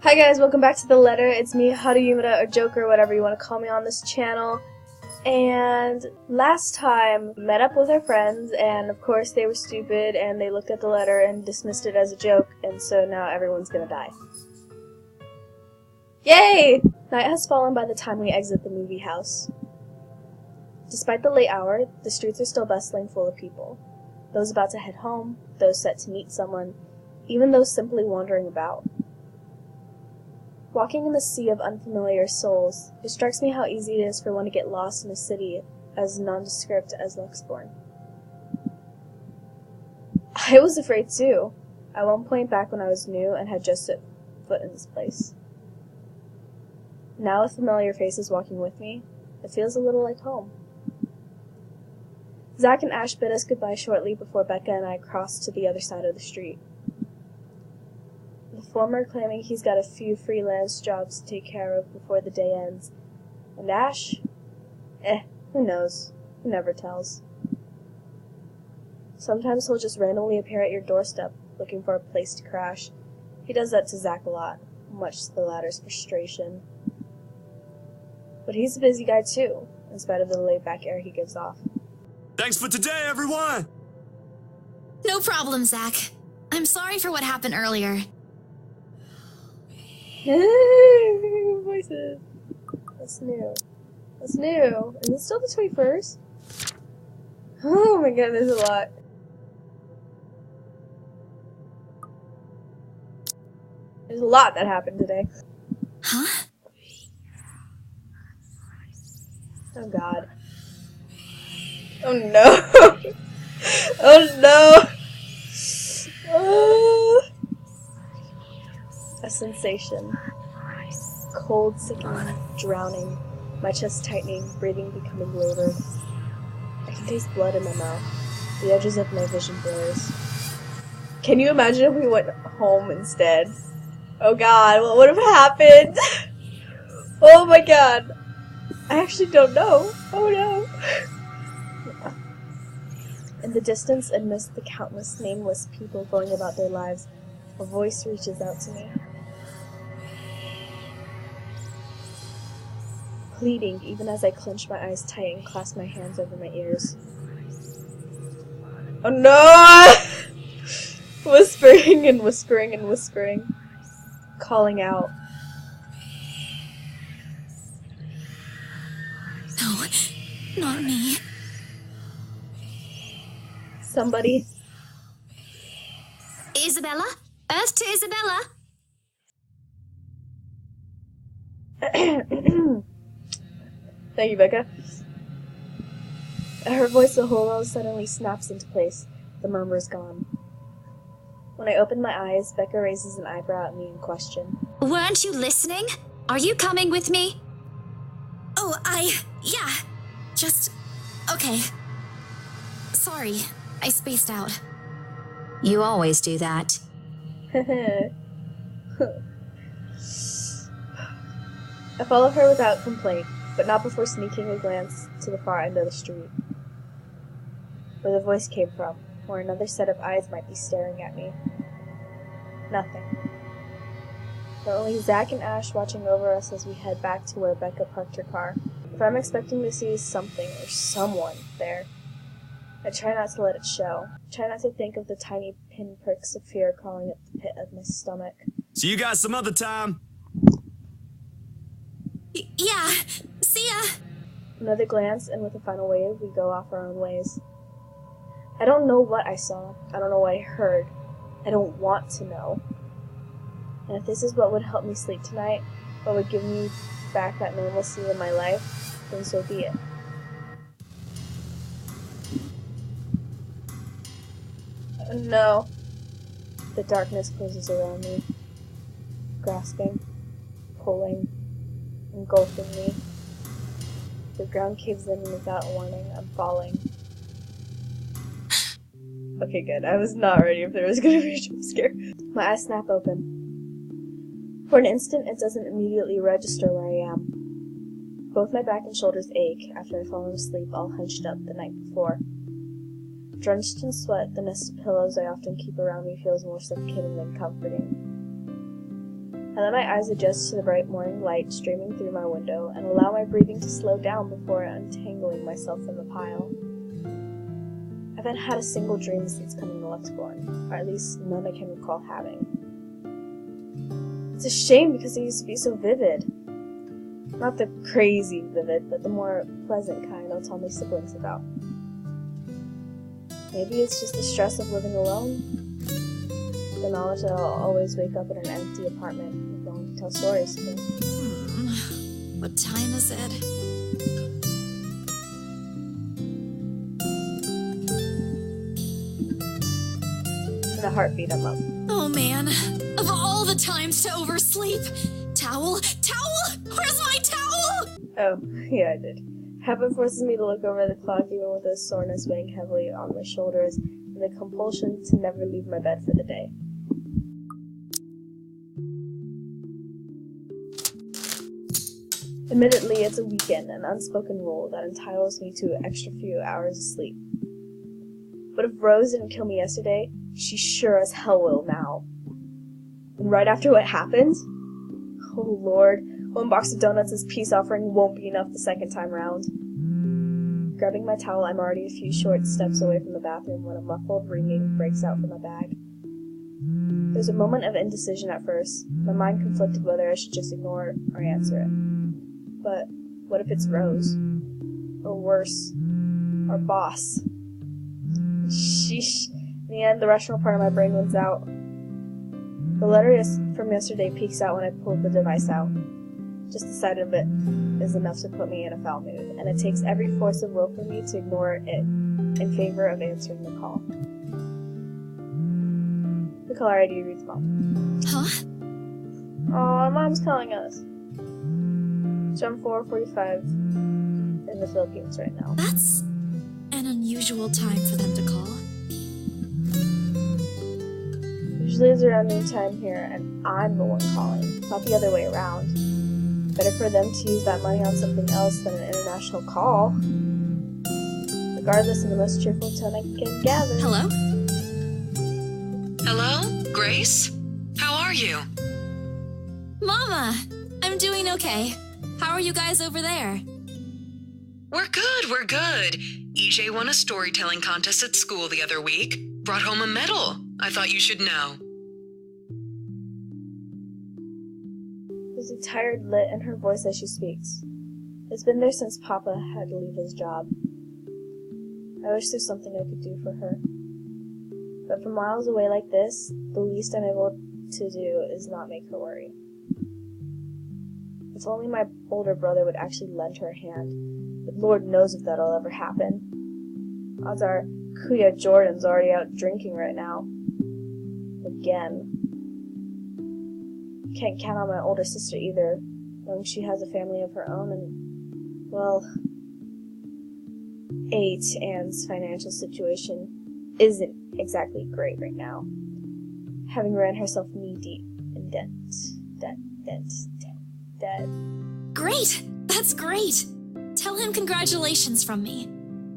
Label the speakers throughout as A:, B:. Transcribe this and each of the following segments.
A: Hi guys, welcome back to The Letter. It's me, Yume, or Joker, whatever you want to call me on this channel. And last time, met up with our friends, and of course they were stupid, and they looked at the letter and dismissed it as a joke, and so now everyone's gonna die. Yay! Night has fallen by the time we exit the movie house. Despite the late hour, the streets are still bustling full of people. Those about to head home, those set to meet someone, even those simply wandering about. Walking in the sea of unfamiliar souls, it strikes me how easy it is for one to get lost in a city as nondescript as Luxborn. I was afraid too, at one point back when I was new and had just set foot in this place. Now with familiar faces walking with me, it feels a little like home. Zach and Ash bid us goodbye shortly before Becca and I crossed to the other side of the street. The former claiming he's got a few freelance jobs to take care of before the day ends. And Ash? Who knows? Who never tells. Sometimes he'll just randomly appear at your doorstep, looking for a place to crash. He does that to Zach a lot, much to the latter's frustration. But he's a busy guy too, in spite of the laid-back air he gives off.
B: Thanks for today, everyone!
C: No problem, Zach. I'm sorry for what happened earlier.
A: Voices. That's new. That's new. Is it still the 21st? Oh my god, there's a lot. There's a lot that happened today.
C: Huh?
A: Oh god. Oh no! Oh no! A sensation. Cold, sickening, drowning. My chest tightening, breathing becoming labored. I can taste blood in my mouth. The edges of my vision blurs. Can you imagine if we went home instead? Oh god, what would have happened? Oh my god. I actually don't know. Oh no. In the distance, amidst the countless nameless people going about their lives, a voice reaches out to me. Pleading, even as I clench my eyes tight and clasp my hands over my ears. Oh no! Whispering and whispering and whispering. Calling out.
C: No, not me.
A: Somebody.
C: Isabella? Earth to Isabella?
A: Thank you, Becca. At her voice, the whole world suddenly snaps into place. The murmur is gone. When I open my eyes, Becca raises an eyebrow at me in question.
C: Weren't you listening? Are you coming with me? Oh, yeah. Just... okay. Sorry, I spaced out. You always do that.
A: I follow her without complaint, but not before sneaking a glance to the far end of the street, where the voice came from, where another set of eyes might be staring at me. Nothing. But only Zach and Ash watching over us as we head back to where Becca parked her car. If I'm expecting to see something or someone there, I try not to let it show. I try not to think of the tiny pinpricks of fear crawling up the pit of my stomach.
B: See you guys some other time.
C: Yeah, see ya!
A: Another glance, and with a final wave, we go off our own ways. I don't know what I saw. I don't know what I heard. I don't want to know. And if this is what would help me sleep tonight, what would give me back that normalcy in my life, then so be it. No. The darkness closes around me, grasping, pulling, engulfing me. The ground caves in, and without warning, I'm falling. Okay, good. I was not ready if there was gonna be a jump scare. My eyes snap open. For an instant, it doesn't immediately register where I am. Both my back and shoulders ache after I've fallen asleep all hunched up the night before. Drenched in sweat, the nest of pillows I often keep around me feels more suffocating than comforting. I let my eyes adjust to the bright morning light streaming through my window and allow my breathing to slow down before untangling myself from the pile. I haven't had a single dream since coming to Luxborn, or at least none I can recall having. It's a shame because they used to be so vivid. Not the crazy vivid, but the more pleasant kind I'll tell my siblings about. Maybe it's just the stress of living alone. The knowledge that I'll always wake up in an empty apartment and no one to tell stories to.
C: What time is it?
A: In a heartbeat, I'm up.
C: Oh man, of all the times to oversleep. Towel? Where's my towel?
A: Oh, yeah, I did. Habit forces me to look over the clock even with the soreness weighing heavily on my shoulders and the compulsion to never leave my bed for the day. Admittedly, it's a weekend, an unspoken rule that entitles me to an extra few hours of sleep. But if Rose didn't kill me yesterday, she sure as hell will now. And right after what happened? Oh lord, one box of donuts as peace offering won't be enough the second time round. Grabbing my towel, I'm already a few short steps away from the bathroom when a muffled ringing breaks out from my bag. There's a moment of indecision at first. My mind conflicted whether I should just ignore it or answer it. But what if it's Rose? Or worse, our boss? Sheesh. In the end, the rational part of my brain wins out. The letter from yesterday peeks out when I pull the device out. Just the sight of it is enough to put me in a foul mood, and it takes every force of will for me to ignore it in favor of answering the call. The caller ID reads Mom.
C: Huh?
A: Aw, Mom's calling us. Jump 4:45 in the Philippines right now.
C: That's an unusual time for them to call.
A: Usually it's around noon time here, and I'm the one calling, not the other way around. Better for them to use that money on something else than an international call. Regardless, in the most cheerful tone I can gather.
C: Hello?
D: Hello? Grace? How are you?
C: Mama! I'm doing okay. How are you guys over there?
D: We're good. EJ won a storytelling contest at school the other week. Brought home a medal. I thought you should know.
A: There's a tired lit in her voice as she speaks. It's been there since Papa had to leave his job. I wish there's something I could do for her. But from miles away like this, the least I'm able to do is not make her worry. If only my older brother would actually lend her a hand, but Lord knows if that'll ever happen. Odds are, Kuya Jordan's already out drinking right now. Again. Can't count on my older sister either, knowing she has a family of her own and, well, Anne's financial situation isn't exactly great right now. Having ran herself knee-deep in debt.
C: Great! That's great! Tell him congratulations from me.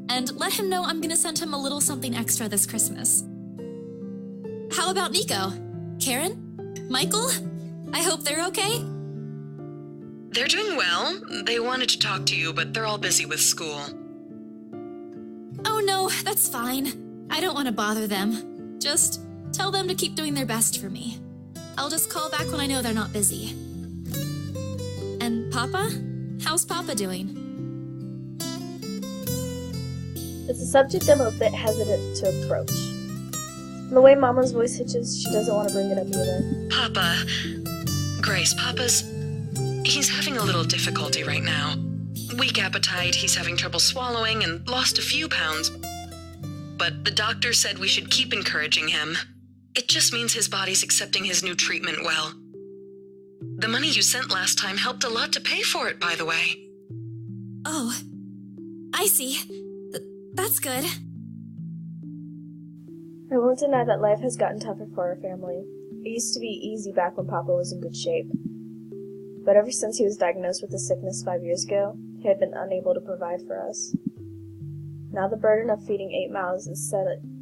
C: And let him know I'm gonna send him a little something extra this Christmas. How about Nico? Karen? Michael? I hope they're okay?
D: They're doing well. They wanted to talk to you, but they're all busy with school.
C: Oh no, that's fine. I don't want to bother them. Just tell them to keep doing their best for me. I'll just call back when I know they're not busy. And Papa? How's Papa doing?
A: It's a subject I'm a bit hesitant to approach. And the way Mama's voice hitches, she doesn't want to bring it up either.
D: Papa. Grace, he's having a little difficulty right now. Weak appetite, he's having trouble swallowing, and lost a few pounds. But the doctor said we should keep encouraging him. It just means his body's accepting his new treatment well. The money you sent last time helped a lot to pay for it, by the way.
C: Oh, I see. That's good.
A: I won't deny that life has gotten tougher for our family. It used to be easy back when Papa was in good shape. But ever since he was diagnosed with the sickness 5 years ago, he had been unable to provide for us. Now the burden of feeding 8 mouths and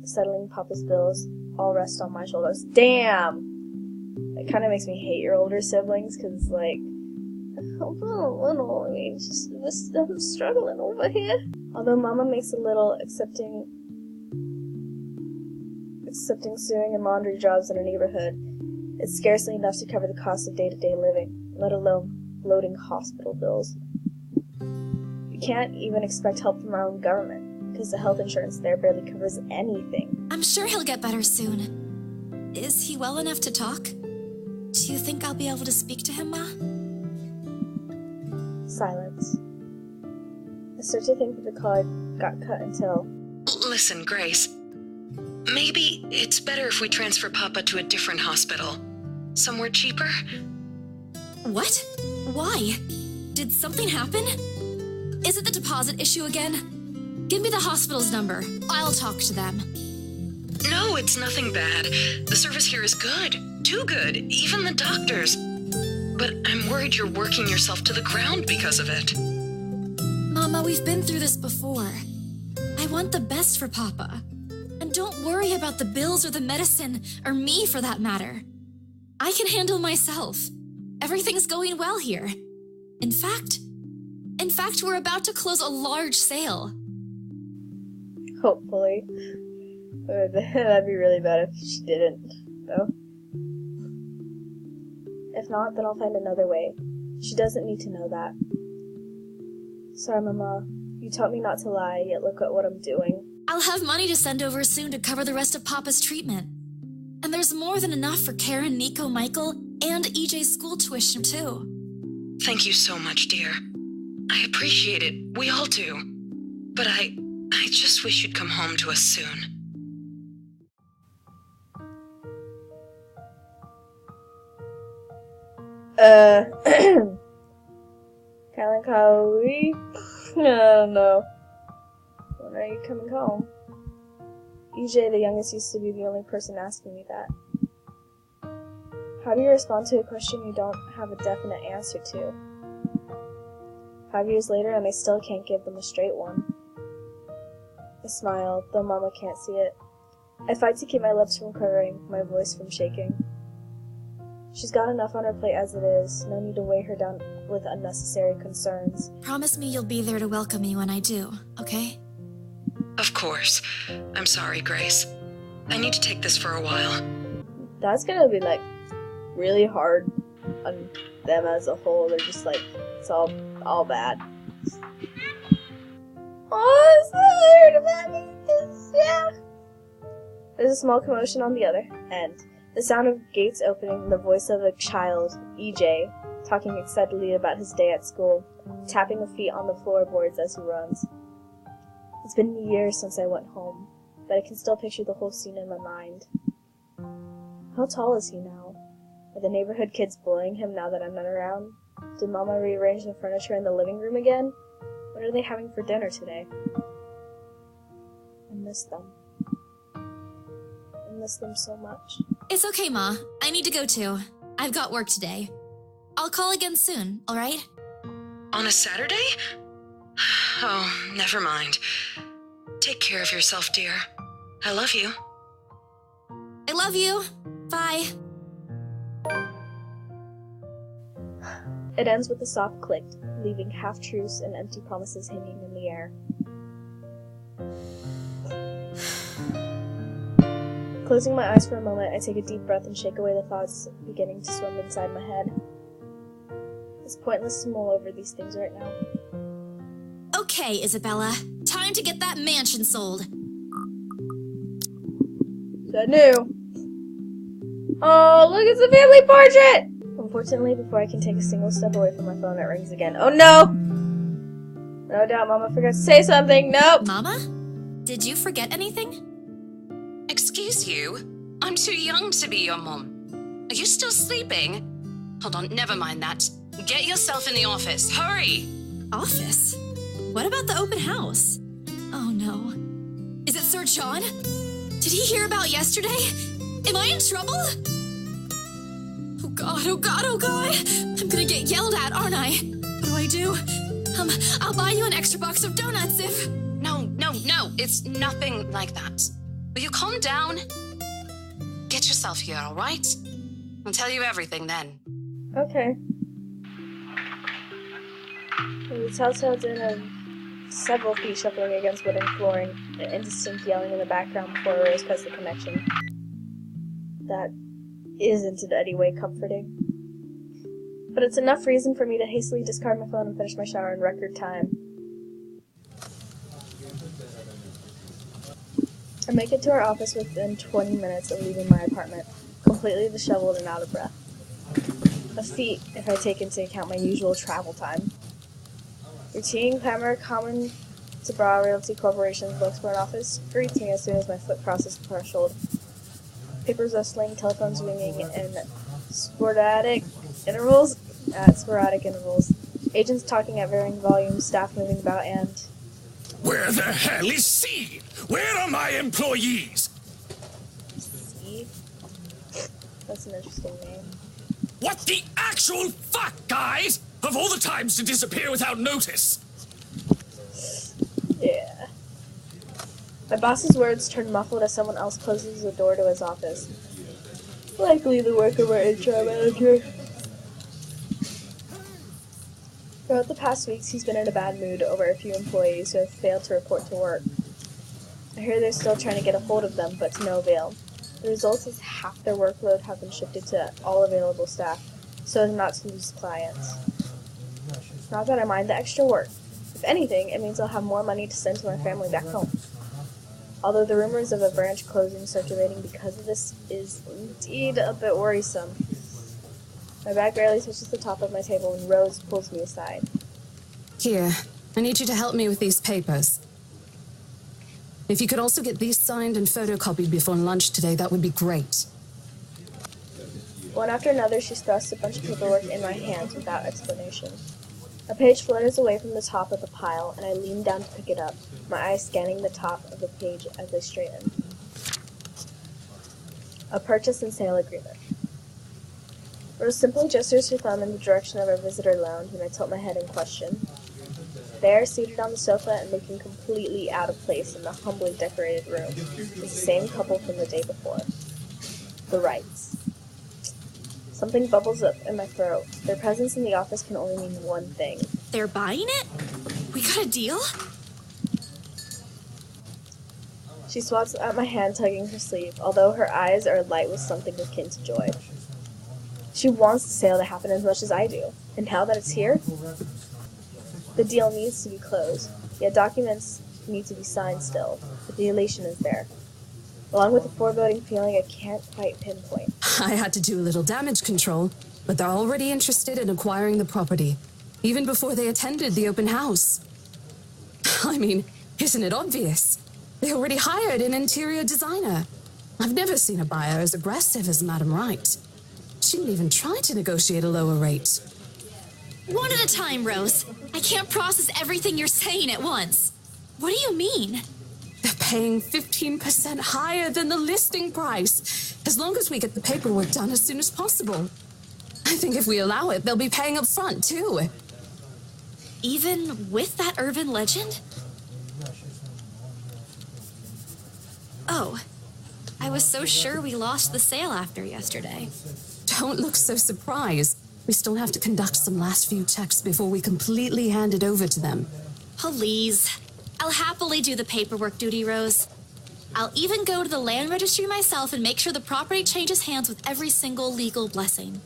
A: settling Papa's bills all rest on my shoulders. Damn! It kind of makes me hate your older siblings, because, like, I'm struggling over here. Although Mama makes a little accepting sewing and laundry jobs in her neighborhood, it's scarcely enough to cover the cost of day-to-day living, let alone bloating hospital bills. We can't even expect help from our own government, because the health insurance there barely covers anything.
C: I'm sure he'll get better soon. Is he well enough to talk? Do you think I'll be able to speak to him, Ma?
A: Silence. I start to think that the call got cut until...
D: Listen, Grace. Maybe it's better if we transfer Papa to a different hospital. Somewhere cheaper?
C: What? Why? Did something happen? Is it the deposit issue again? Give me the hospital's number. I'll talk to them.
D: No, it's nothing bad. The service here is good. Too good. Even the doctors. But I'm worried you're working yourself to the ground because of it.
C: Mama, we've been through this before. I want the best for Papa. And don't worry about the bills or the medicine, or me for that matter. I can handle myself. Everything's going well here. In fact, we're about to close a large sale.
A: Hopefully. That'd be really bad if she didn't, though. If not, then I'll find another way. She doesn't need to know that. Sorry, Mama. You taught me not to lie, yet look at what I'm doing.
C: I'll have money to send over soon to cover the rest of Papa's treatment. And there's more than enough for Karen, Nico, Michael, and EJ's school tuition, too.
D: Thank you so much, dear. I appreciate it. We all do. But I just wish you'd come home to us soon.
A: Kalankawi? I don't know. When are you coming home? EJ, the youngest, used to be the only person asking me that. How do you respond to a question you don't have a definite answer to? 5 years later, and I still can't give them a straight one. I smile, though Mama can't see it. I fight to keep my lips from quivering, my voice from shaking. She's got enough on her plate as it is, no need to weigh her down with unnecessary concerns.
C: Promise me you'll be there to welcome me when I do, okay?
D: Of course. I'm sorry, Grace. I need to take this for a while.
A: That's gonna be, like, really hard on them as a whole. They're just like, it's all bad. Oh, I'm so weird about this. Yeah. There's a small commotion on the other end. The sound of gates opening and the voice of a child, EJ, talking excitedly about his day at school, tapping the feet on the floorboards as he runs. It's been years since I went home, but I can still picture the whole scene in my mind. How tall is he now? Are the neighborhood kids bullying him now that I'm not around? Did Mama rearrange the furniture in the living room again? What are they having for dinner today? I miss them. I miss them so much.
C: It's okay, Ma. I need to go too. I've got work today. I'll call again soon, alright?
D: On a Saturday? Oh, never mind. Take care of yourself, dear. I love you.
C: I love you. Bye.
A: It ends with a soft click, leaving half-truths and empty promises hanging in the air. Closing my eyes for a moment, I take a deep breath and shake away the thoughts beginning to swim inside my head. It's pointless to mull over these things right now.
C: Okay, Isabella. Time to get that mansion sold.
A: So new. Oh, look, it's a family portrait! Unfortunately, before I can take a single step away from my phone, it rings again. Oh no! No doubt Mama forgot to say something. Nope!
C: Mama? Did you forget anything?
E: Excuse you? I'm too young to be your mom. Are you still sleeping? Hold on, never mind that. Get yourself in the office. Hurry!
C: Office? What about the open house? Oh no. Is it Sir John? Did he hear about yesterday? Am I in trouble? Oh god, oh god, oh god! I'm gonna get yelled at, aren't I? What do? I'll buy you an extra box of donuts if...
E: No, it's nothing like that. Will you calm down? Get yourself here, alright? I'll tell you everything then.
A: Okay. The telltale din of several feet shuffling against wooden flooring and indistinct yelling in the background before Rose cuts the connection. That isn't in any way comforting. But it's enough reason for me to hastily discard my phone and finish my shower in record time. I make it to our office within 20 minutes of leaving my apartment, completely disheveled and out of breath. A feat if I take into account my usual travel time. Routine clamor common to Bra Realty Corporation's Wilkesboro office greets me as soon as my foot crosses the threshold. Papers rustling, telephones ringing, and sporadic intervals. Agents talking at varying volumes, staff moving about, and...
F: Where the hell is C? Where are my employees?
A: C? That's an interesting name.
F: What the actual fuck, guys? Of all the times to disappear without notice.
A: Yeah. My boss's words turn muffled as someone else closes the door to his office. Likely the work of our HR manager. Throughout the past weeks, he's been in a bad mood over a few employees who have failed to report to work. I hear they're still trying to get a hold of them, but to no avail. The result is half their workload have been shifted to all available staff, so as not to lose clients. Not that I mind the extra work. If anything, it means I'll have more money to send to my family back home. Although the rumors of a branch closing circulating because of this is indeed a bit worrisome. My bag barely touches the top of my table when Rose pulls me aside.
E: Here, I need you to help me with these papers. If you could also get these signed and photocopied before lunch today, that would be great.
A: One after another, she thrusts a bunch of paperwork in my hands without explanation. A page flutters away from the top of the pile, and I lean down to pick it up, my eyes scanning the top of the page as they straighten. A purchase and sale agreement. Rose simply gestures her thumb in the direction of our visitor lounge, and I tilt my head in question. There, seated on the sofa and looking completely out of place in the humbly decorated room, is the same couple from the day before. The Wrights. Something bubbles up in my throat. Their presence in the office can only mean one thing.
C: They're buying it? We got a deal?
A: She swats at my hand, tugging her sleeve, although her eyes are alight with something akin to joy. She wants the sale to happen as much as I do, and now that it's here, the deal needs to be closed, yet documents need to be signed still, but the elation is there, along with a foreboding feeling I can't quite pinpoint.
E: I had to do a little damage control, but they're already interested in acquiring the property, even before they attended the open house. I mean, isn't it obvious? They already hired an interior designer. I've never seen a buyer as aggressive as Madame Wright. She didn't even try to negotiate a lower rate.
C: One at a time, Rose. I can't process everything you're saying at once. What do you mean?
E: They're paying 15% higher than the listing price, as long as we get the paperwork done as soon as possible. I think if we allow it, they'll be paying up front, too.
C: Even with that urban legend? Oh, I was so sure we lost the sale after yesterday.
E: Don't look so surprised. We still have to conduct some last few checks before we completely hand it over to them.
C: Please. I'll happily do the paperwork duty, Rose. I'll even go to the land registry myself and make sure the property changes hands with every single legal blessing.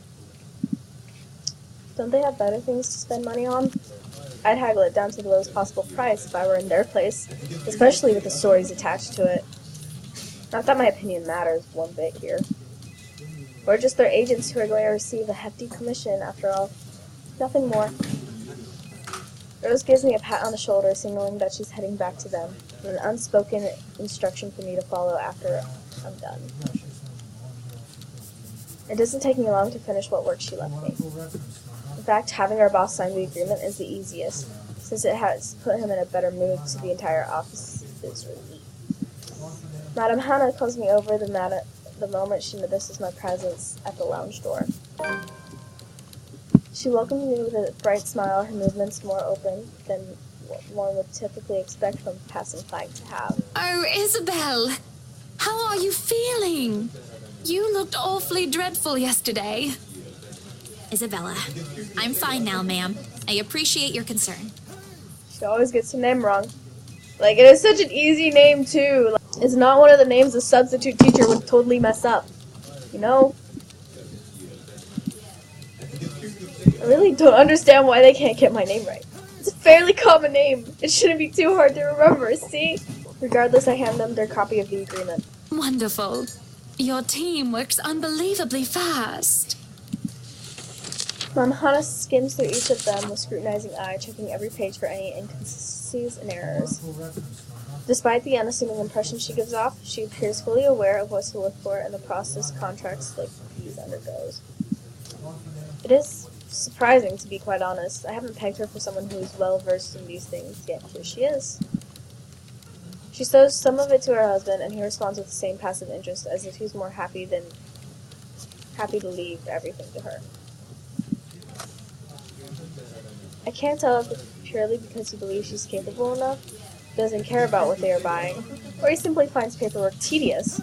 A: Don't they have better things to spend money on? I'd haggle it down to the lowest possible price if I were in their place, especially with the stories attached to it. Not that my opinion matters one bit here. We're just their agents who are going to receive a hefty commission, after all. Nothing more. Rose gives me a pat on the shoulder, signaling that she's heading back to them, and an unspoken instruction for me to follow after I'm done. It doesn't take me long to finish what work she left me. In fact, having our boss sign the agreement is the easiest, since it has put him in a better mood, so the entire office is relieved. Madame Hannah calls me over the moment she notices my presence at the lounge door. She welcomes me with a bright smile, her movements more open than what one would typically expect from a passing client to have.
C: Oh, Isabelle! How are you feeling? You looked awfully dreadful yesterday.
G: Isabella, I'm fine now, ma'am. I appreciate your concern.
A: She always gets her name wrong. Like, it is such an easy name, too. Like, it's not one of the names a substitute teacher would totally mess up. You know? I really don't understand why they can't get my name right. It's a fairly common name. It shouldn't be too hard to remember, see? Regardless, I hand them their copy of the agreement.
C: Wonderful. Your team works unbelievably fast.
A: Mom Hana skims through each of them with scrutinizing eye, checking every page for any inconsistencies and errors. Despite the unassuming impression she gives off, she appears fully aware of what to look for in the process contracts like these undergoes. It is surprising, to be quite honest. I haven't pegged her for someone who is well versed in these things, yet here she is. She shows some of it to her husband, and he responds with the same passive interest, as if he's more happy to leave everything to her. I can't tell if it's purely because he believes she's capable enough, doesn't care about what they are buying, or he simply finds paperwork tedious.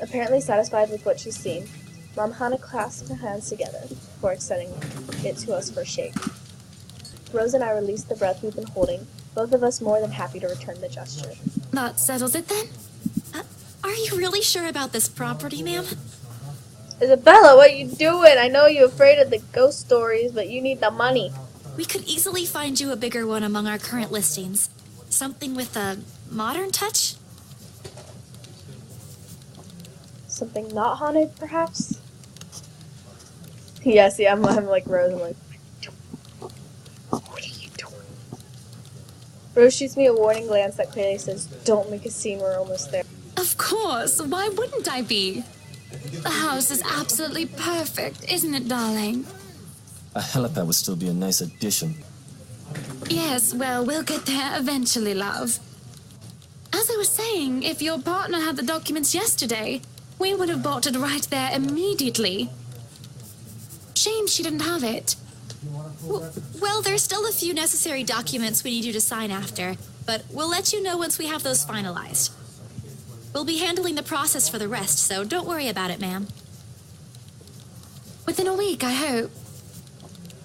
A: Apparently satisfied with what she's seen, Mom Hana clasps her hands together before extending it to us for a shake. Rose and I release the breath we've been holding, both of us more than happy to return the gesture.
C: That settles it then?
G: Are you really sure about this property, ma'am?
A: Isabella, what are you doing? I know you're afraid of the ghost stories, but you need the money.
G: We could easily find you a bigger one among our current listings. Something with a modern touch?
A: Something not haunted, perhaps? Yeah, see, I'm like Rose. I'm like, what are you doing? Rose shoots me a warning glance that clearly says, don't make a scene, we're almost there.
C: Of course. Why wouldn't I be? The house is absolutely perfect, isn't it, darling?
H: A helipad would still be a nice addition.
C: Yes, well, we'll get there eventually, love. As I was saying, if your partner had the documents yesterday, we would have bought it right there immediately. Shame she didn't have it.
G: Well, there's still a few necessary documents we need you to sign after, but we'll let you know once we have those finalized. We'll be handling the process for the rest, so don't worry about it, ma'am.
C: Within a week, I hope.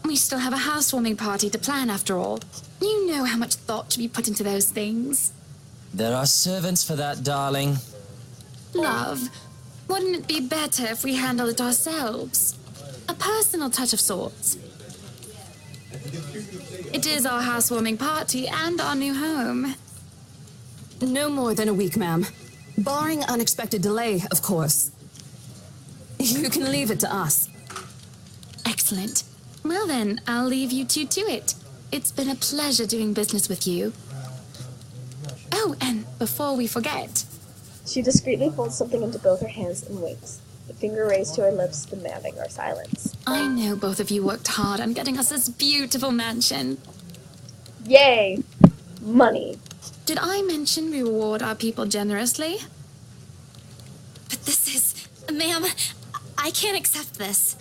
C: We still have a housewarming party to plan, after all. You know how much thought should be put into those things.
H: There are servants for that, darling.
C: Love, wouldn't it be better if we handled it ourselves? A personal touch of sorts. It is our housewarming party and our new home.
E: No more than a week, ma'am. Barring unexpected delay, of course. You can leave it to us.
C: Excellent. Well then, I'll leave you two to it. It's been a pleasure doing business with you. Oh, and before we forget...
A: She discreetly folds something into both her hands and winks, the finger raised to her lips, demanding our silence.
C: I know both of you worked hard on getting us this beautiful mansion.
A: Yay! Money.
C: Did I mention we reward our people generously?
G: But this is... Ma'am, I can't accept this.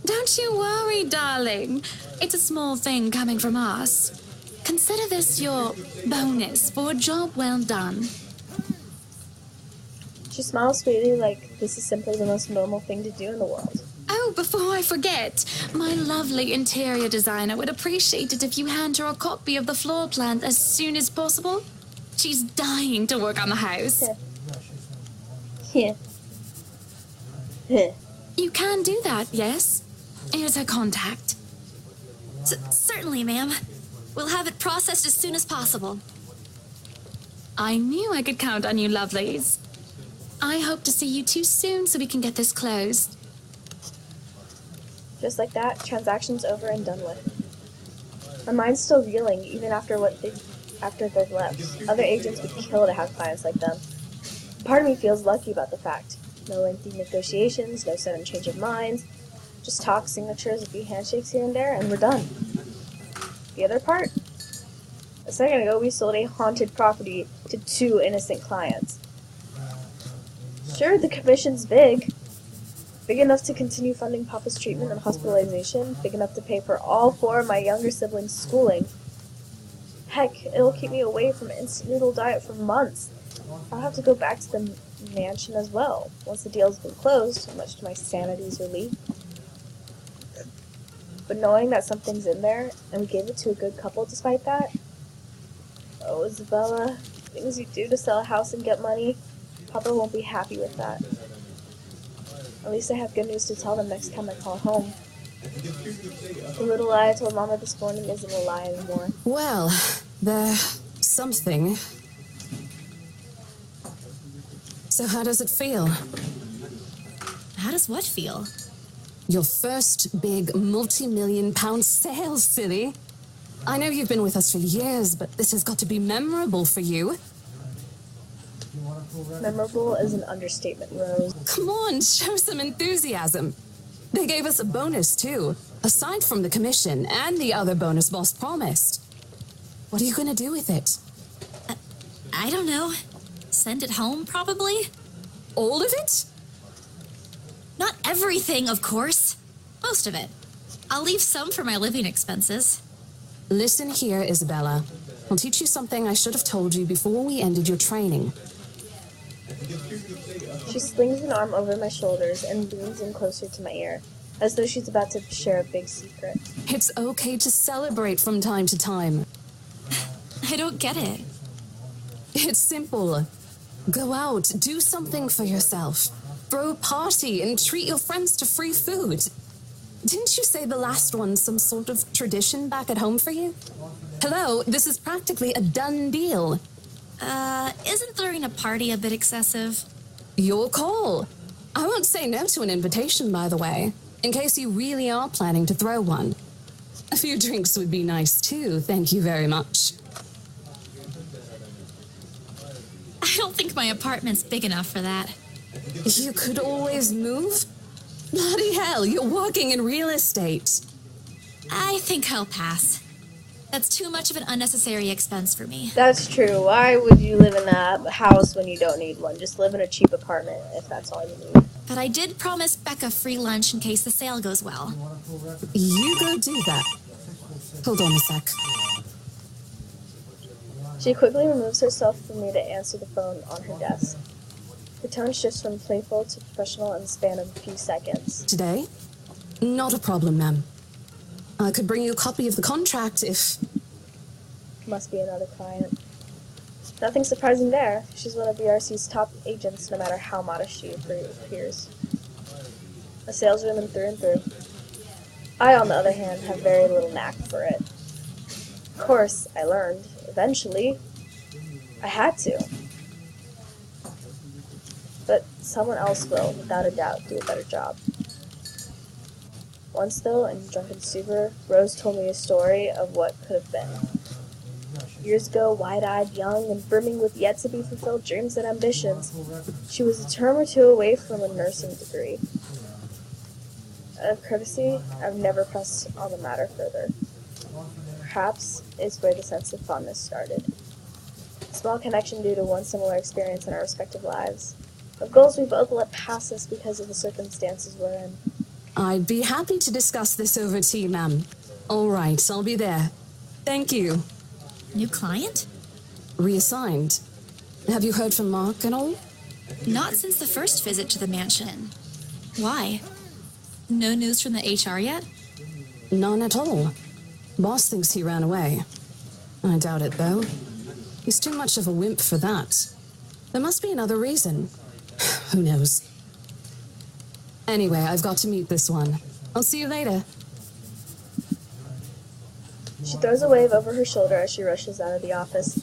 C: Don't you worry, darling. It's a small thing coming from us. Consider this your bonus for a job well done.
A: She smiles sweetly like this is simply the most normal thing to do in the world.
C: Oh, before I forget, my lovely interior designer would appreciate it if you hand her a copy of the floor plan as soon as possible. She's dying to work on the house.
A: Yeah.
C: You can do that, yes? Here's her contact.
G: Certainly, ma'am. We'll have it processed as soon as possible.
C: I knew I could count on you, lovelies. I hope to see you two soon so we can get this closed.
A: Just like that, transaction's over and done with. My mind's still reeling even after they've left. Other agents would kill to have clients like them. Part of me feels lucky about the fact. No lengthy negotiations, no sudden change of minds. Just talk, signatures, a few handshakes here and there, and we're done. The other part? A second ago, we sold a haunted property to 2 innocent clients. Sure, the commission's big. Big enough to continue funding Papa's treatment and hospitalization. Big enough to pay for all 4 of my younger siblings' schooling. Heck, it'll keep me away from instant noodle diet for months. I'll have to go back to the mansion as well, once the deal's been closed, much to my sanity's relief. But knowing that something's in there, and we gave it to a good couple despite that? Oh, Isabella, things you do to sell a house and get money, Papa won't be happy with that. At least I have good news to tell them next time I call home. The little lie I told Mama this morning isn't a lie anymore.
E: Well, there's something. So how does it feel?
G: How does what feel?
E: Your first big multi-million-pound sale, silly. I know you've been with us for years, but this has got to be memorable for you.
A: Memorable is an understatement, Rose.
E: Come on, show some enthusiasm. They gave us a bonus, too, aside from the commission and the other bonus boss promised. What are you going to do with it?
G: I don't know. Send it home, probably?
E: All of it?
G: Not everything, of course. Most of it. I'll leave some for my living expenses.
E: Listen here, Isabella. I'll teach you something I should have told you before we ended your training.
A: She slings an arm over my shoulders and leans in closer to my ear, as though she's about to share a big secret.
E: It's okay to celebrate from time to time.
G: I don't get it.
E: It's simple. Go out, do something for yourself. Throw a party and treat your friends to free food. Didn't you say the last one's some sort of tradition back at home for you? Hello, this is practically a done deal.
G: Isn't throwing a party a bit excessive?
E: Your call. I won't say no to an invitation, by the way, in case you really are planning to throw one. A few drinks would be nice, too, thank you very much.
G: I don't think my apartment's big enough for that.
E: You could always move? Bloody hell, you're working in real estate.
G: I think I'll pass. That's too much of an unnecessary expense for me.
A: That's true. Why would you live in a house when you don't need one? Just live in a cheap apartment if that's all you need.
G: But I did promise Becca free lunch in case the sale goes well.
E: You go do that. Hold on a sec.
A: She quickly removes herself from me to answer the phone on her desk. Her tone shifts from playful to professional in the span of a few seconds.
E: Today? Not a problem, ma'am. I could bring you a copy of the contract if...
A: Must be another client. Nothing surprising there. She's one of BRC's top agents, no matter how modest she appears. A saleswoman through and through. I, on the other hand, have very little knack for it. Of course, I learned, eventually. I had to. But someone else will, without a doubt, do a better job. Once, though, in Drunken Stupor, Rose told me a story of what could have been. Years ago, wide-eyed, young, and brimming with yet-to-be-fulfilled dreams and ambitions, she was a term or two away from a nursing degree. Out of courtesy, I've never pressed on the matter further. Perhaps it's where the sense of fondness started. A small connection due to one similar experience in our respective lives. Of goals we both let pass us because of the circumstances we're in.
E: I'd be happy to discuss this over tea, ma'am. All right, I'll be there. Thank you.
G: New client?
E: Reassigned. Have you heard from Mark at all?
G: Not since the first visit to the mansion. Why? No news from the HR yet?
E: None at all. Boss thinks he ran away. I doubt it, though. He's too much of a wimp for that. There must be another reason. Who knows? Anyway, I've got to meet this one. I'll see you later.
A: She throws a wave over her shoulder as she rushes out of the office.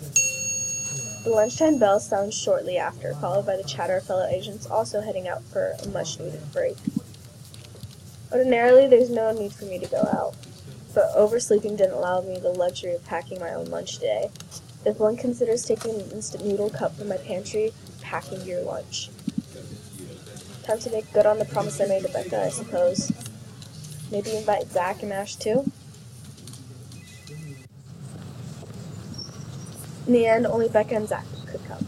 A: The lunchtime bell sounds shortly after, followed by the chatter of fellow agents also heading out for a much-needed break. Ordinarily, there's no need for me to go out, but oversleeping didn't allow me the luxury of packing my own lunch today. If one considers taking an instant noodle cup from my pantry, packing your lunch. Time to make good on the promise I made to Becca, I suppose. Maybe invite Zach and Ash too? In the end, only Becca and Zach could come.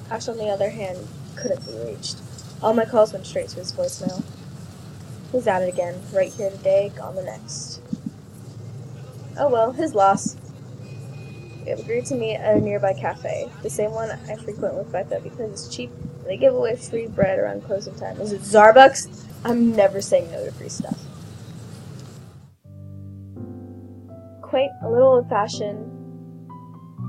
A: Ash, on the other hand, couldn't be reached. All my calls went straight to his voicemail. He's at it again, right here today, gone the next. Oh well, his loss. We have agreed to meet at a nearby cafe, the same one I frequent with Becca because it's cheap and they give away free bread around closing time. Is it Starbucks? I'm never saying no to free stuff. Quaint, a little old-fashioned,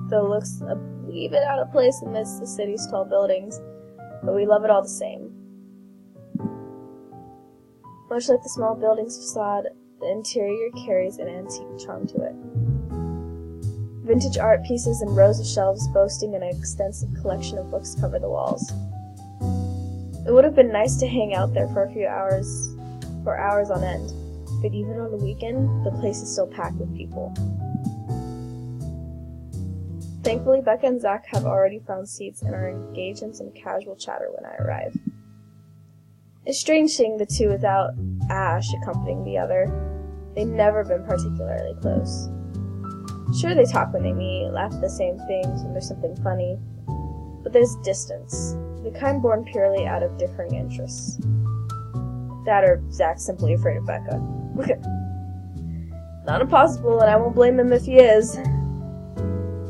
A: though looks a wee bit out of place amidst the city's tall buildings, but we love it all the same. Much like the small building's facade, the interior carries an antique charm to it. Vintage art pieces and rows of shelves boasting an extensive collection of books cover the walls. It would have been nice to hang out there for hours on end, but even on the weekend, the place is still packed with people. Thankfully, Becca and Zach have already found seats and are engaged in some casual chatter when I arrive. It's strange seeing the two without Ash accompanying the other. They've never been particularly close. Sure, they talk when they meet, laugh at the same things when there's something funny, but there's distance, the kind born purely out of differing interests. That or Zach's simply afraid of Becca. Not impossible, and I won't blame him if he is.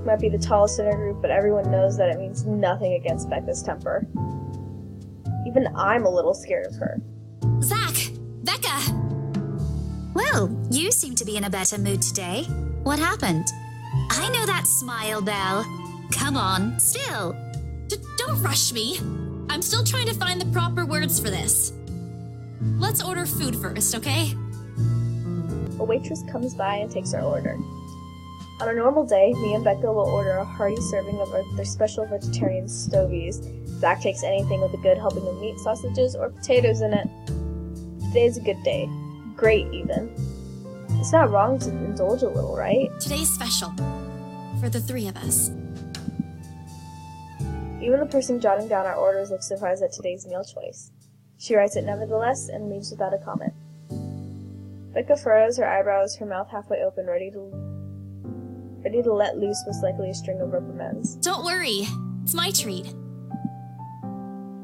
A: Might be the tallest in our group, but everyone knows that it means nothing against Becca's temper. Even I'm a little scared of her.
C: Zach! Becca! Well, you seem to be in a better mood today. What happened? I know that smile, Belle. Come on, still.
G: Don't rush me. I'm still trying to find the proper words for this. Let's order food first, okay?
A: A waitress comes by and takes our order. On a normal day, me and Becca will order a hearty serving of their special vegetarian stovies. Zach takes anything with a good helping of meat, sausages, or potatoes in it. Today's a good day. Great, even. It's not wrong to indulge a little, right?
G: Today's special. For the three of us.
A: Even the person jotting down our orders looks surprised at today's meal choice. She writes it nevertheless and leaves without a comment. Becca furrows her eyebrows, her mouth halfway open, ready to let loose what's likely a string of reprimands.
G: Don't worry. It's my treat.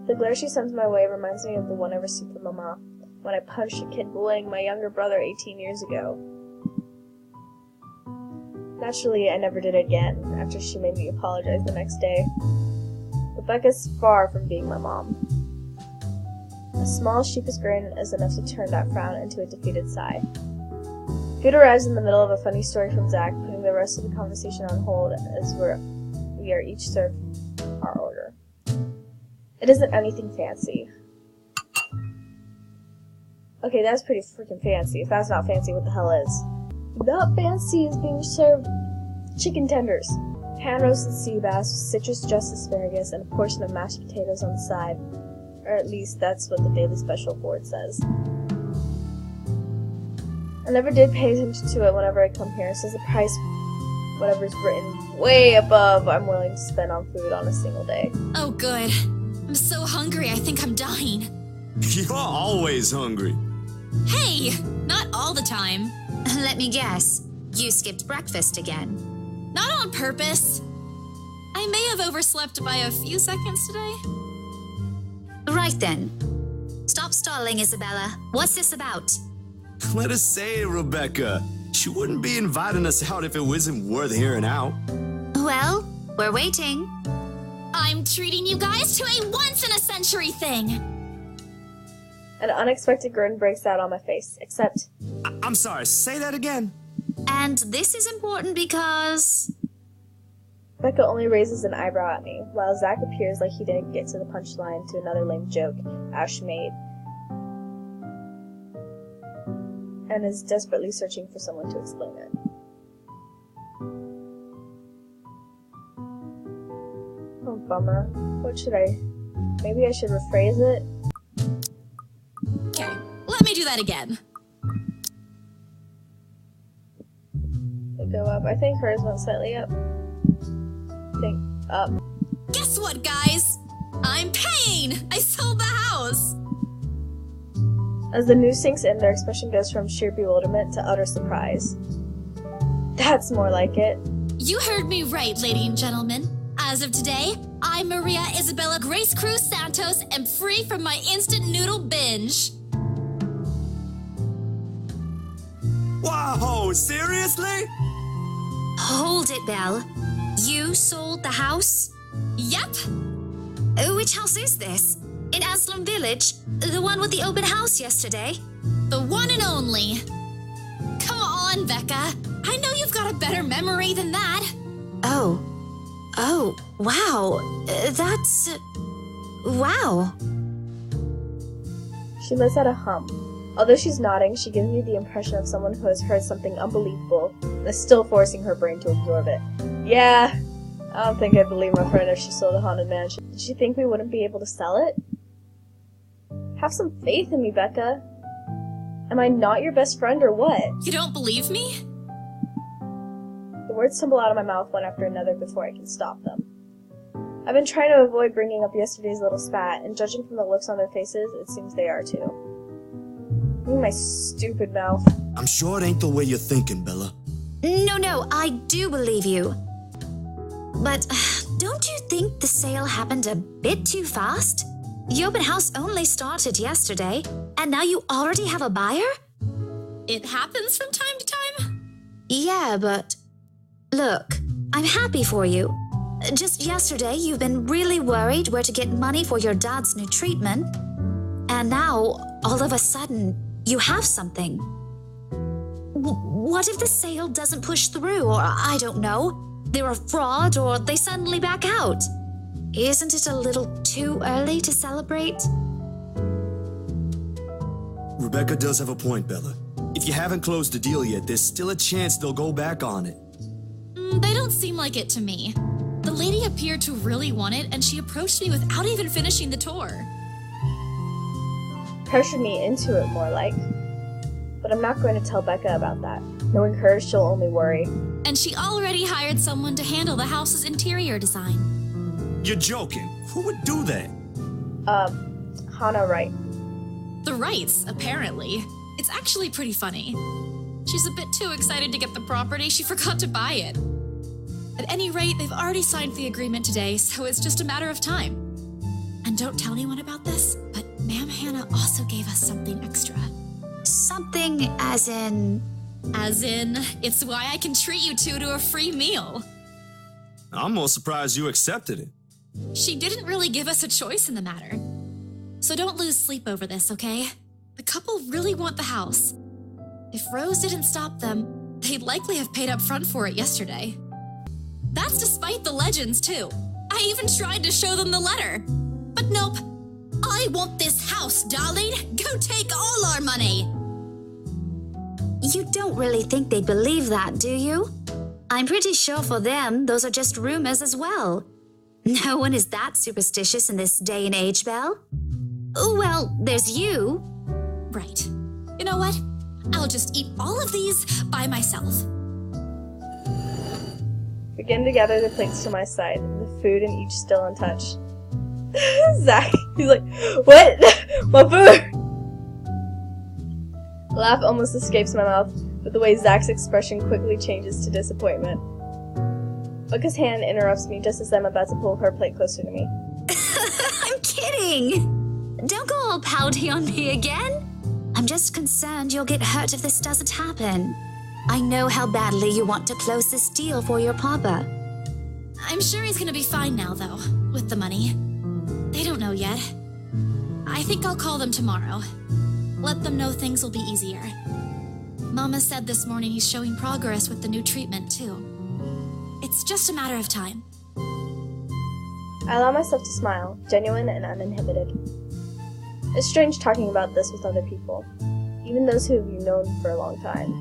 A: The glare she sends my way reminds me of the one I received from Mama, when I punched a kid bullying my younger brother 18 years ago. Naturally, I never did it again, after she made me apologize the next day. But Becca's far from being my mom. A small, sheepish grin is enough to turn that frown into a defeated sigh. Food arrives in the middle of a funny story from Zach, putting the rest of the conversation on hold as we are each served our order. It isn't anything fancy. Okay, that's pretty freaking fancy. If that's not fancy, what the hell is? Not fancy is being served chicken tenders, pan-roasted sea bass with citrus-dressed asparagus, and a portion of mashed potatoes on the side. Or at least that's what the daily special board says. I never did pay attention to it whenever I come here, since the price, whatever's written way above I'm willing to spend on food on a single day.
G: Oh, good. I'm so hungry, I think I'm dying.
B: You're always hungry.
G: Hey! Not all the time.
C: Let me guess. You skipped breakfast again.
G: Not on purpose. I may have overslept by a few seconds today.
C: Right then. Stop stalling, Isabella. What's this about?
B: Let us say, Rebecca. She wouldn't be inviting us out if it wasn't worth hearing out.
C: Well, we're waiting.
G: I'm treating you guys to a once-in-a-century thing.
A: An unexpected grin breaks out on my face, except...
B: I'm sorry, say that again.
C: And this is important because...
A: Becca only raises an eyebrow at me, while Zach appears like he didn't get to the punchline to another lame joke Ash made, and is desperately searching for someone to explain it. Oh, bummer. What should I... Maybe I should rephrase it?
G: Okay, let me do that again.
A: It go up. I think hers went slightly up. Up.
G: Guess what, guys? I'm paying! I sold the house!
A: As the news sinks in, their expression goes from sheer bewilderment to utter surprise. That's more like it.
G: You heard me right, ladies and gentlemen. As of today, I, Maria Isabella Grace Cruz Santos, am free from my instant noodle binge.
B: Wow, seriously?
C: Hold it, Belle. You sold the house?
G: Yep.
C: Which house is this? In Aslam Village? The one with the open house yesterday?
G: The one and only. Come on, Becca. I know you've got a better memory than that.
C: Oh, wow. That's... wow.
A: She lets out a hum. Although she's nodding, she gives me the impression of someone who has heard something unbelievable and is still forcing her brain to absorb it. Yeah, I don't think I'd believe my friend if she sold a haunted mansion. Did she think we wouldn't be able to sell it? Have some faith in me, Becca. Am I not your best friend or what?
G: You don't believe me?
A: The words tumble out of my mouth one after another before I can stop them. I've been trying to avoid bringing up yesterday's little spat, and judging from the looks on their faces, it seems they are too. My stupid mouth.
B: I'm sure it ain't the way you're thinking, Bella.
C: No, I do believe you. But don't you think the sale happened a bit too fast? The open house only started yesterday, and now you already have a buyer?
G: It happens from time to time.
C: Yeah, but... Look, I'm happy for you. Just yesterday, you've been really worried where to get money for your dad's new treatment. And now, all of a sudden, you have something. What if the sale doesn't push through, or I don't know, they're a fraud, or they suddenly back out? Isn't it a little too early to celebrate?
B: Rebecca does have a point, Bella. If you haven't closed the deal yet, there's still a chance they'll go back on it.
G: They don't seem like it to me. The lady appeared to really want it, and she approached me without even finishing the tour.
A: Pressured me into it, more like. But I'm not going to tell Becca about that. Knowing her, she'll only worry.
G: And she already hired someone to handle the house's interior design.
B: You're joking. Who would do that?
A: Hana Wright.
G: The Wrights, apparently. It's actually pretty funny. She's a bit too excited to get the property, she forgot to buy it. At any rate, they've already signed the agreement today, so it's just a matter of time. And don't tell anyone about this, but Ma'am Hannah also gave us something extra.
C: Something as in...
G: As in, it's why I can treat you two to a free meal.
B: I'm more surprised you accepted it.
G: She didn't really give us a choice in the matter. So don't lose sleep over this, okay? The couple really want the house. If Rose didn't stop them, they'd likely have paid up front for it yesterday. That's despite the legends, too. I even tried to show them the letter. But nope. I want this house, darling. Go take all our money.
C: You don't really think they'd believe that, do you? I'm pretty sure for them, those are just rumors as well. No one is that superstitious in this day and age, Belle. Well, there's you.
G: Right. You know what? I'll just eat all of these by myself.
A: Begin to gather the plates to my side, the food and each still untouched. Zach, he's like, what? My food! A laugh almost escapes my mouth, but the way Zach's expression quickly changes to disappointment. Becca's hand interrupts me just as I'm about to pull her plate closer to me.
C: I'm kidding! Don't go all pouty on me again. I'm just concerned you'll get hurt if this doesn't happen. I know how badly you want to close this deal for your papa.
G: I'm sure he's gonna be fine now, though, with the money. They don't know yet. I think I'll call them tomorrow. Let them know things will be easier. Mama said this morning he's showing progress with the new treatment, too. It's just a matter of time.
A: I allow myself to smile, genuine and uninhibited. It's strange talking about this with other people, even those who you've known for a long time.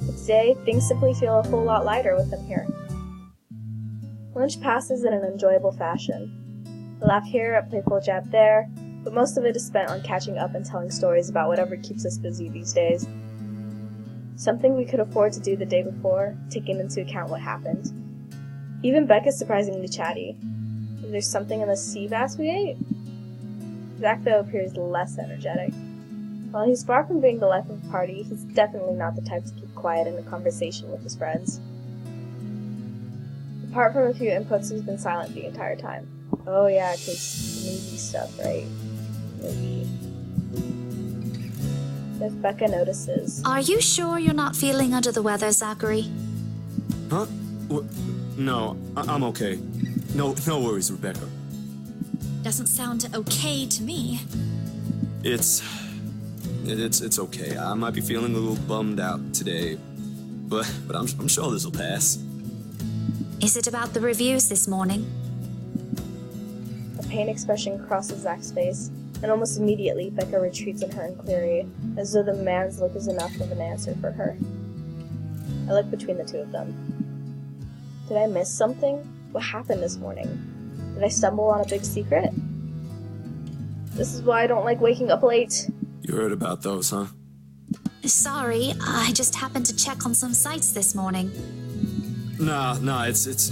A: But today, things simply feel a whole lot lighter with them here. Lunch passes in an enjoyable fashion. A laugh here, a playful jab there, but most of it is spent on catching up and telling stories about whatever keeps us busy these days. Something we could afford to do the day before, taking into account what happened. Even Becca's surprisingly chatty. There's something in the sea bass we ate? Zach, though, appears less energetic. While he's far from being the life of the party, he's definitely not the type to keep quiet in a conversation with his friends. Apart from a few inputs, he's been silent the entire time. Oh yeah, 'cause movie stuff, right? Movie. If Becca notices.
C: Are you sure you're not feeling under the weather, Zachary?
B: Huh? No, I'm okay. No worries, Rebecca.
G: Doesn't sound okay to me.
B: It's okay. I might be feeling a little bummed out today, but I'm sure this will pass.
C: Is it about the reviews this morning?
A: A pain expression crosses Zach's face, and almost immediately Becca retreats in her inquiry, as though the man's look is enough of an answer for her. I look between the two of them. Did I miss something? What happened this morning? Did I stumble on a big secret? This is why I don't like waking up late.
B: You heard about those, huh?
C: Sorry, I just happened to check on some sites this morning.
B: Nah, it's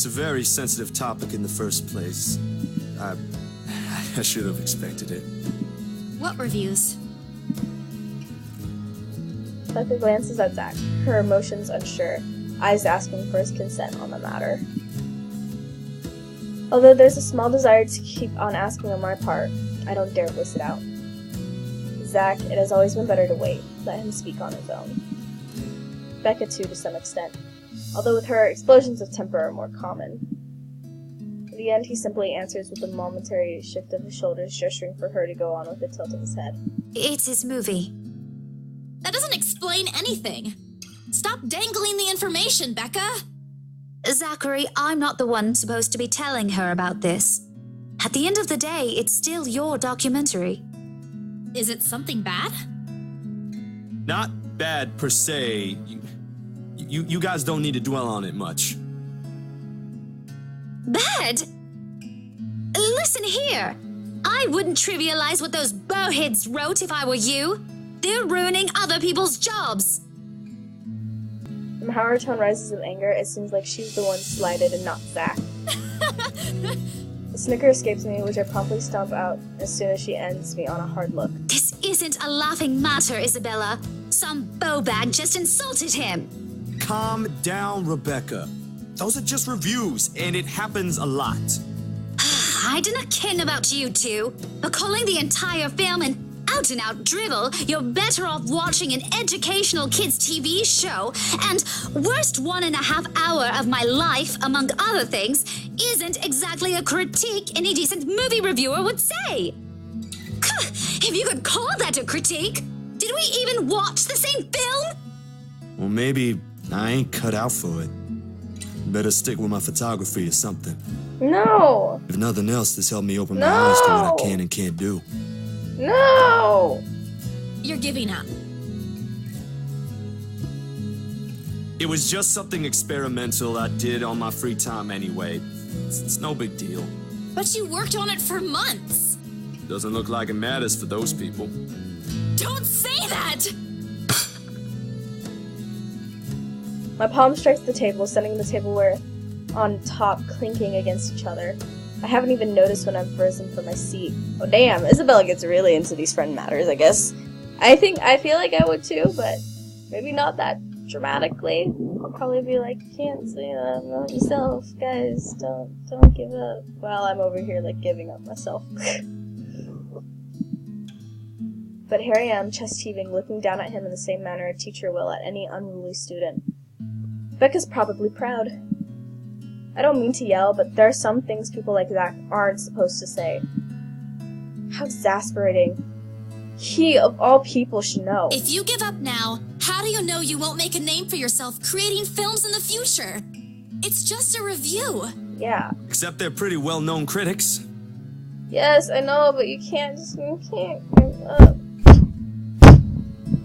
B: a very sensitive topic in the first place. I should have expected it.
G: What reviews?
A: Becca glances at Zach, her emotions unsure, eyes asking for his consent on the matter. Although there's a small desire to keep on asking on my part, I don't dare voice it out. Zach, it has always been better to wait, let him speak on his own. Becca too, to some extent, although with her, explosions of temper are more common. In the end, he simply answers with a momentary shift of his shoulders, gesturing for her to go on with a tilt of his head.
C: It's his movie.
G: That doesn't explain anything. Stop dangling the information, Becca!
C: Zachary, I'm not the one supposed to be telling her about this. At the end of the day, it's still your documentary.
G: Is it something bad?
B: Not bad per se. You guys don't need to dwell on it much.
C: Bad? Listen here. I wouldn't trivialize what those bowheads wrote if I were you. They're ruining other people's jobs.
A: From how her tone rises with anger, it seems like she's the one slighted and not Zach. A snicker escapes me, which I promptly stomp out as soon as she ends me on a hard look.
C: This isn't a laughing matter, Isabella. Some bowbag just insulted him.
B: Calm down, Rebecca. Those are just reviews, and it happens a lot.
C: I do not ken about you two, but calling the entire film an out-and-out drivel, you're better off watching an educational kids' TV show, and worst 1.5 hour of my life, among other things, isn't exactly a critique any decent movie reviewer would say. If you could call that a critique, did we even watch the same film?
B: Well, maybe I ain't cut out for it. Better stick with my photography or something.
A: No!
B: If nothing else, this helped me open my eyes to what I can and can't do.
A: No!
G: You're giving up.
B: It was just something experimental I did on my free time anyway. It's no big deal.
G: But you worked on it for months.
B: Doesn't look like it matters for those people.
G: Don't say that!
A: My palm strikes the table, sending the tableware on top clinking against each other. I haven't even noticed when I've risen from my seat. Oh damn, Isabella gets really into these friend matters, I guess. I feel like I would too, but maybe not that dramatically. I'll probably be like, can't say that about yourself, guys. Don't give up. While I'm over here like giving up myself. But here I am, chest heaving, looking down at him in the same manner a teacher will at any unruly student. Becca's probably proud. I don't mean to yell, but there are some things people like Zach aren't supposed to say. How exasperating. He, of all people, should know.
G: If you give up now, how do you know you won't make a name for yourself creating films in the future? It's just a review.
A: Yeah.
B: Except they're pretty well-known critics.
A: Yes, I know, but you can't give up.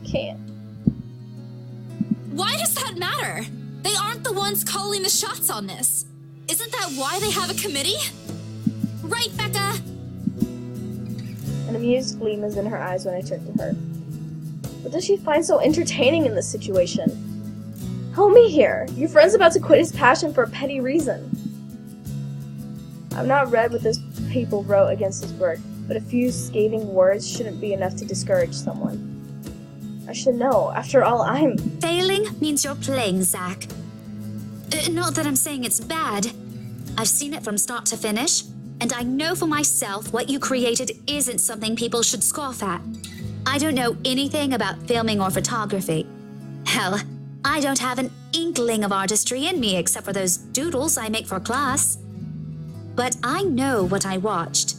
A: Can't.
G: Why does that matter? They aren't the ones calling the shots on this. Isn't that why they have a committee? Right, Becca?
A: An amused gleam is in her eyes when I turn to her. What does she find so entertaining in this situation? Help me here. Your friend's about to quit his passion for a petty reason. I've not read what those people wrote against his work, but a few scathing words shouldn't be enough to discourage someone. I should know. After all, I'm...
C: Failing means you're playing, Zach. Not that I'm saying it's bad. I've seen it from start to finish, and I know for myself what you created isn't something people should scoff at. I don't know anything about filming or photography. Hell, I don't have an inkling of artistry in me except for those doodles I make for class. But I know what I watched.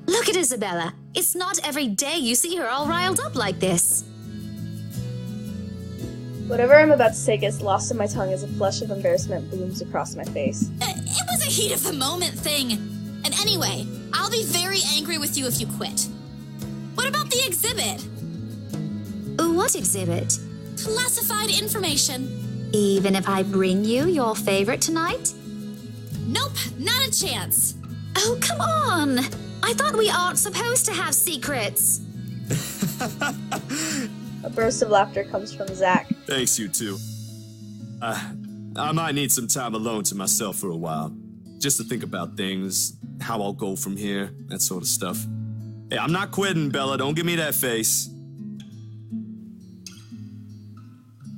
C: Look at Isabella. It's not every day you see her all riled up like this.
A: Whatever I'm about to say gets lost in my tongue as a flush of embarrassment blooms across my face.
G: It was a heat of the moment thing. And anyway, I'll be very angry with you if you quit. What about the exhibit?
C: What exhibit?
G: Classified information.
C: Even if I bring you your favorite tonight?
G: Nope, not a chance.
C: Oh, come on! I thought we aren't supposed to have secrets.
A: A burst of laughter comes from Zach.
B: Thanks, you two. I might need some time alone to myself for a while. Just to think about things, how I'll go from here, that sort of stuff. Hey, I'm not quitting, Bella. Don't give me that face.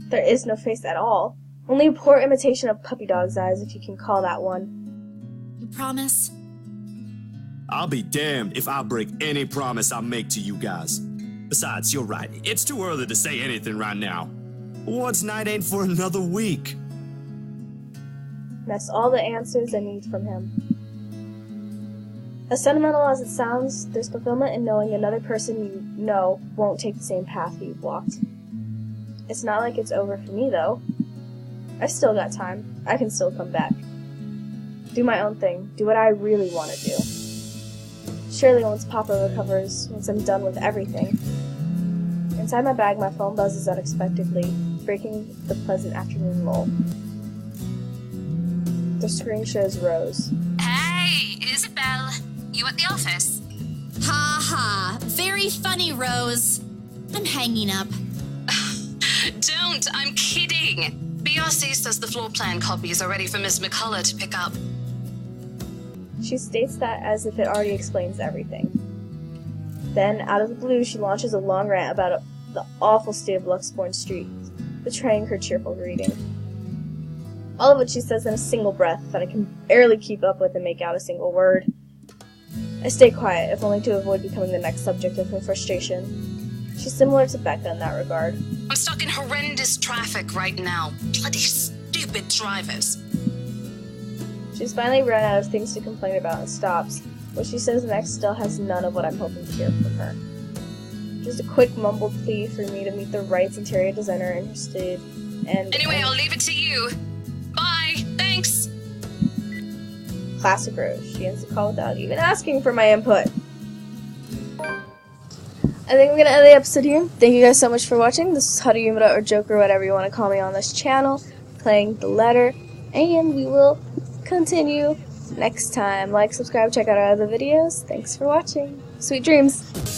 A: There is no face at all. Only a poor imitation of puppy dog's eyes, if you can call that one.
G: You promise?
B: I'll be damned if I break any promise I make to you guys. Besides, you're right. It's too early to say anything right now. Awards night ain't for another week.
A: That's all the answers I need from him. As sentimental as it sounds, there's fulfillment in knowing another person you know won't take the same path you've walked. It's not like it's over for me, though. I've still got time. I can still come back. Do my own thing. Do what I really want to do. Surely once Papa recovers, once I'm done with everything. Inside my bag, my phone buzzes unexpectedly, breaking the pleasant afternoon lull. The screen shows Rose.
E: Hey, Isabel. You at the office?
G: Ha ha. Very funny, Rose. I'm hanging up.
E: Don't, I'm kidding. BRC says the floor plan copies are ready for Miss McCullough to pick up.
A: She states that as if it already explains everything. Then, out of the blue, she launches a long rant about the awful state of Luxbourne Street, betraying her cheerful greeting. All of which she says in a single breath that I can barely keep up with and make out a single word. I stay quiet, if only to avoid becoming the next subject of her frustration. She's similar to Becca in that regard.
E: I'm stuck in horrendous traffic right now. Bloody stupid drivers.
A: She's finally run out of things to complain about and stops. What she says next still has none of what I'm hoping to hear from her. Just a quick mumbled plea for me to meet the Wright's interior designer interested, and...
E: Anyway, I'll leave it to you. Bye. Thanks.
A: Classic Rose. She ends the call without even asking for my input. I think I'm going to end the episode here. Thank you guys so much for watching. This is Haruyumura, or Joker, whatever you want to call me on this channel, playing the letter, and we will continue next time. Like, subscribe, check out our other videos. Thanks for watching. Sweet dreams!